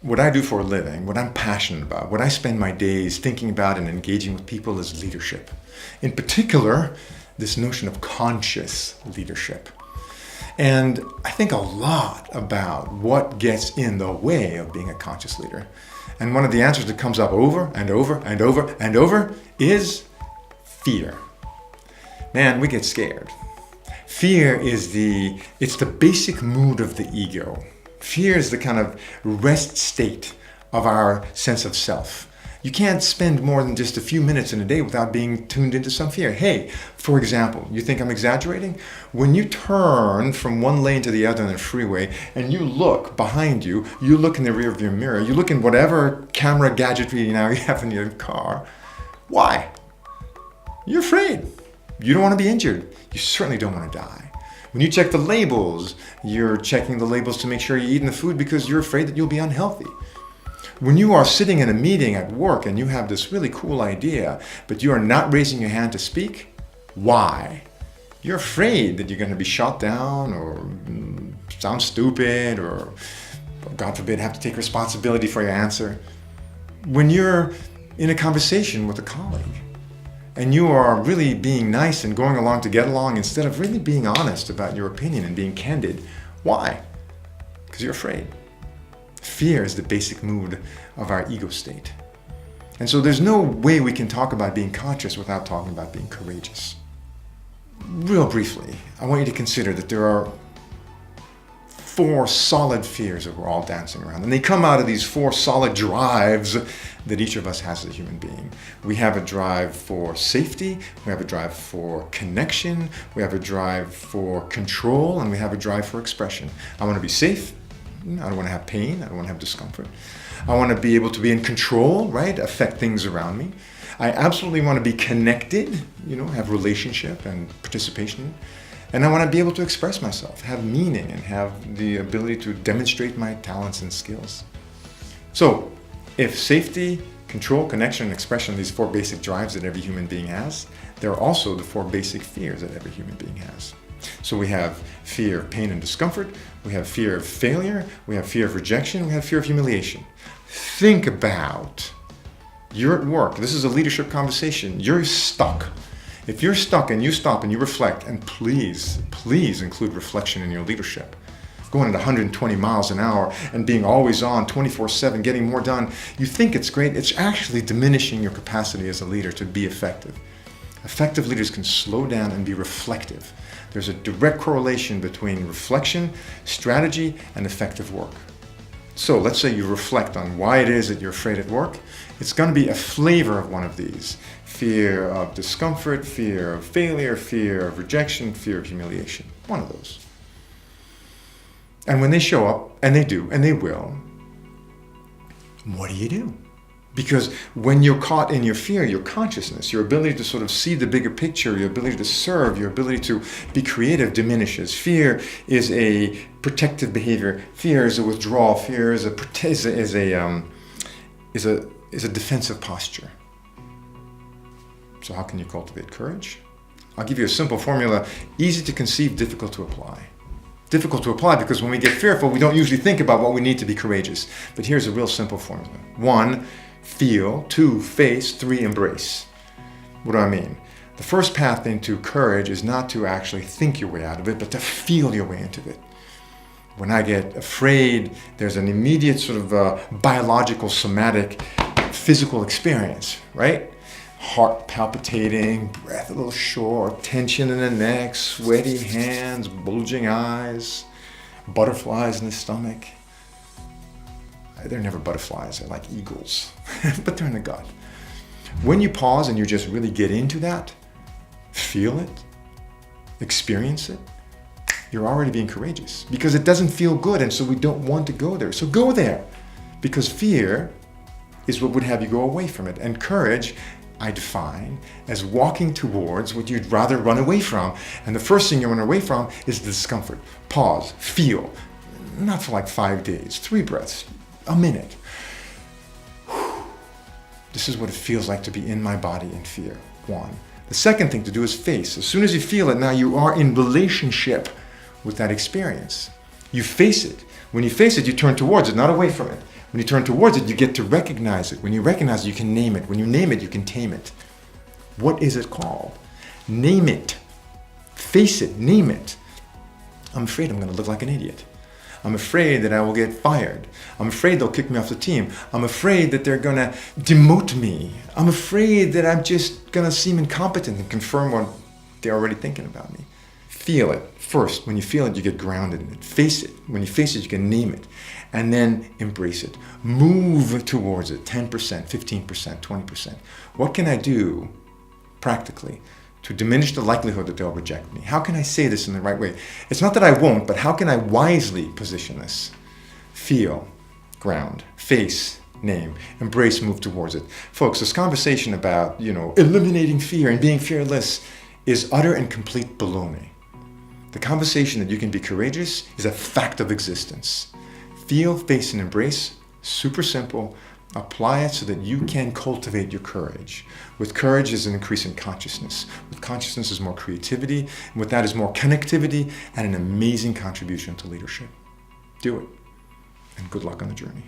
what I do for a living, what I'm passionate about, what I spend my days thinking about and engaging with people is leadership. In particular, this notion of conscious leadership. And I think a lot about what gets in the way of being a conscious leader. And one of the answers that comes up over and over and over and over is fear. Man, we get scared. Fear is it's the basic mood of the ego. Fear is the kind of rest state of our sense of self. You can't spend more than just a few minutes in a day without being tuned into some fear. Hey, for example, you think I'm exaggerating? When you turn from one lane to the other on the freeway and you look behind you, you look in the rear view mirror, you look in whatever camera gadgetry now you have in your car. Why? You're afraid. You don't want to be injured. You certainly don't want to die. When you check the labels, you're checking the labels to make sure you're eating the food because you're afraid that you'll be unhealthy. When you are sitting in a meeting at work and you have this really cool idea, but you are not raising your hand to speak, why? You're afraid that you're going to be shot down or sound stupid or, God forbid, have to take responsibility for your answer. When you're in a conversation with a colleague and you are really being nice and going along to get along instead of really being honest about your opinion and being candid, why? Because you're afraid. Fear is the basic mood of our ego state. And so there's no way we can talk about being conscious without talking about being courageous. Real briefly, I want you to consider that there are 4 solid fears that we're all dancing around. And they come out of these 4 solid drives that each of us has as a human being. We have a drive for safety, we have a drive for connection, we have a drive for control, and we have a drive for expression. I want to be safe. I don't want to have pain. I don't want to have discomfort. I want to be able to be in control, right? Affect things around me. I absolutely want to be connected, have relationship and participation. And I want to be able to express myself, have meaning, and have the ability to demonstrate my talents and skills. So, if safety, control, connection, and expression are these 4 basic drives that every human being has, there are also the 4 basic fears that every human being has. So we have fear of pain and discomfort, we have fear of failure, we have fear of rejection, we have fear of humiliation. Think about, you're at work, this is a leadership conversation, you're stuck. If you're stuck and you stop and you reflect, and please include reflection in your leadership. Going at 120 miles an hour and being always on 24/7, getting more done, you think it's great, it's actually diminishing your capacity as a leader to be effective. Effective leaders can slow down and be reflective. There's a direct correlation between reflection, strategy, and effective work. So let's say you reflect on why it is that you're afraid at work. It's going to be a flavor of one of these. Fear of discomfort, fear of failure, fear of rejection, fear of humiliation. One of those. And when they show up, and they do, and they will, what do? Because when you're caught in your fear, your consciousness, your ability to sort of see the bigger picture, your ability to serve, your ability to be creative diminishes. Fear is a protective behavior. Fear is a withdrawal. Fear is a defensive posture. So how can you cultivate courage? I'll give you a simple formula, easy to conceive, difficult to apply. Difficult to apply because when we get fearful, we don't usually think about what we need to be courageous. But here's a real simple formula. 1, feel. 2, face. 3, embrace. What do I mean? The first path into courage is not to actually think your way out of it, but to feel your way into it. When I get afraid, there's an immediate sort of biological, somatic, physical experience, right? Heart palpitating, breath a little short, tension in the neck, sweaty hands, bulging eyes, butterflies in the stomach. They're never butterflies, they're like eagles, but they're in the gut. When you pause and you just really get into that, feel it, experience it, you're already being courageous because it doesn't feel good, and so we don't want to go there. So go there, because fear is what would have you go away from it, and courage I define as walking towards what you'd rather run away from. And the first thing you run away from is the discomfort. Pause, feel, not for like 5 days, 3 breaths, a minute. This is what it feels like to be in my body in fear. 1. The second thing to do is face. As soon as you feel it, now you are in relationship with that experience. You face it. When you face it, you turn towards it, not away from it. When you turn towards it, you get to recognize it. When you recognize it, you can name it. When you name it, you can tame it. What is it called? Name it. Face it. Name it. I'm afraid I'm going to look like an idiot. I'm afraid that I will get fired. I'm afraid they'll kick me off the team. I'm afraid that they're going to demote me. I'm afraid that I'm just going to seem incompetent and confirm what they're already thinking about me. Feel it. First, when you feel it, you get grounded in it. Face it. When you face it, you can name it. And then embrace it. Move towards it. 10%, 15%, 20%. What can I do practically to diminish the likelihood that they'll reject me? How can I say this in the right way? It's not that I won't, but how can I wisely position this? Feel, ground, face, name, embrace, move towards it. Folks, this conversation about, eliminating fear and being fearless is utter and complete baloney. The conversation that you can be courageous is a fact of existence. Feel, face, and embrace, super simple. Apply it so that you can cultivate your courage. With courage is an increase in consciousness. With consciousness is more creativity. And with that is more connectivity and an amazing contribution to leadership. Do it. And good luck on the journey.